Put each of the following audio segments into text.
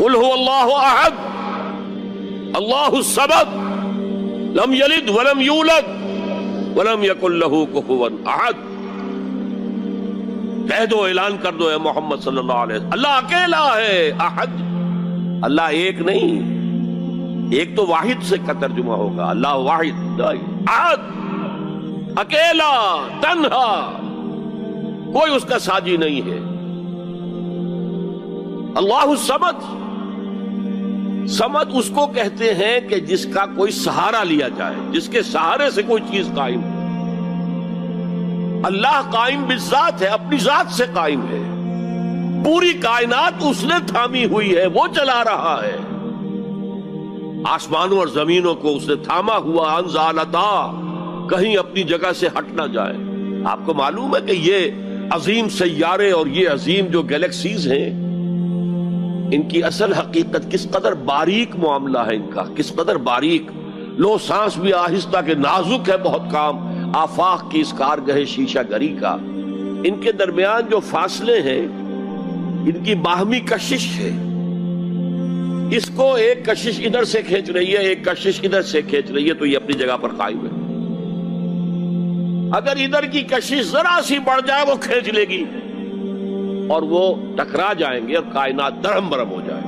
قل هو اللہ احد اللہ الصمد لم یلد ولم یولد ولم یکن لہ کفوا احد. کہہ دو، اعلان کر دو اے محمد صلی اللہ علیہ وسلم، اللہ اکیلا ہے. احد، اللہ ایک نہیں، ایک تو واحد سے کا ترجمہ ہوگا، اللہ واحد. احد، اکیلا، تنہا، کوئی اس کا ساجی نہیں ہے. اللہ الصمد، صمد اس کو کہتے ہیں کہ جس کا کوئی سہارا لیا جائے، جس کے سہارے سے کوئی چیز قائم ہو. اللہ قائم بالذات ہے، اپنی ذات سے قائم ہے. پوری کائنات اس نے تھامی ہوئی ہے، وہ چلا رہا ہے. آسمانوں اور زمینوں کو اس نے تھاما ہوا، انزالتا، کہیں اپنی جگہ سے ہٹ نہ جائے. آپ کو معلوم ہے کہ یہ عظیم سیارے اور یہ عظیم جو گیلیکسیز ہیں، ان کی اصل حقیقت کس قدر باریک معاملہ ہے ان کا، کس قدر باریک. لو سانس بھی آہستہ کہ نازک ہے بہت کام، آفاق کی اس کارگہ شیشہ گری کا. ان کے درمیان جو فاصلے ہیں، ان کی باہمی کشش ہے. اس کو ایک کشش ادھر سے کھینچ رہی ہے، ایک کشش ادھر سے کھینچ رہی ہے، تو یہ اپنی جگہ پر قائم ہے. اگر ادھر کی کشش ذرا سی بڑھ جائے وہ کھینچ لے گی اور وہ ٹکرا جائیں گے اور کائنات درہم برہم ہو جائے.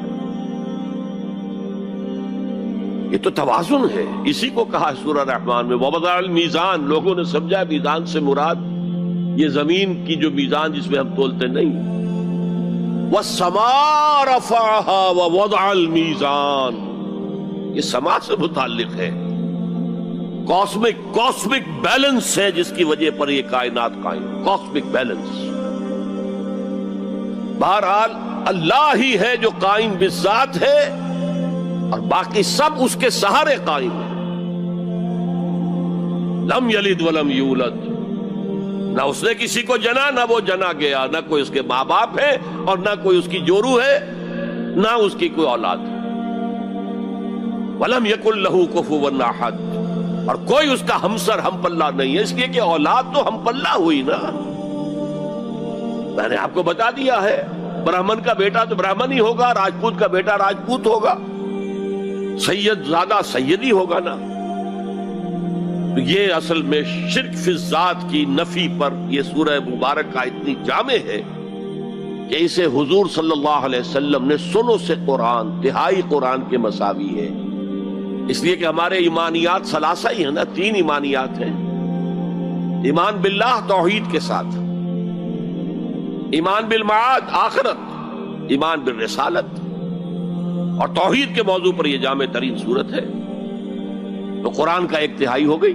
یہ تو توازن ہے. اسی کو کہا سورہ رحمان میں وَوَضَعَ الْمِيزَانَ. لوگوں نے سمجھا میزان سے مراد یہ زمین کی جو میزان جس میں ہم تولتے نہیں. وَالسَّمَاءَ رَفَعَهَا وَوَضَعَ الْمِيزَانَ، یہ سما سے متعلق ہے. کاسمک بیلنس ہے جس کی وجہ پر یہ کائنات قائم. Cosmic balance. بہرحال اللہ ہی ہے جو قائم بالذات ہے اور باقی سب اس کے سہارے قائم ہیں. لم یلد ولم یولد، نہ اس نے کسی کو جنا نہ وہ جنا گیا، نہ کوئی اس کے ماں باپ ہے اور نہ کوئی اس کی جورو ہے، نہ اس کی کوئی اولاد ہے. ولم یکن لہ کفوا احد، اور کوئی اس کا ہمسر ہم پلہ نہیں ہے. اس لیے کہ اولاد تو ہم پلہ ہوئی نا. میں نے آپ کو بتا دیا ہے، برہمن کا بیٹا تو برہمن ہی ہوگا، راجپوت کا بیٹا راجپوت ہوگا، سید زادہ سید ہی ہوگا نا. تو یہ اصل میں شرک فی الذات کی نفی پر یہ سورہ مبارکہ اتنی جامع ہے کہ اسے حضور صلی اللہ علیہ وسلم نے سنو سے قرآن، تہائی قرآن کے مساوی ہے. اس لیے کہ ہمارے ایمانیات ثلاثہ ہی ہیں نا، 3 ایمانیات ہیں. ایمان باللہ توحید کے ساتھ، ایمان بالمعاد آخرت، ایمان بالرسالت، اور توحید کے موضوع پر یہ جامع ترین صورت ہے. تو قرآن کا 1/3 ہو گئی.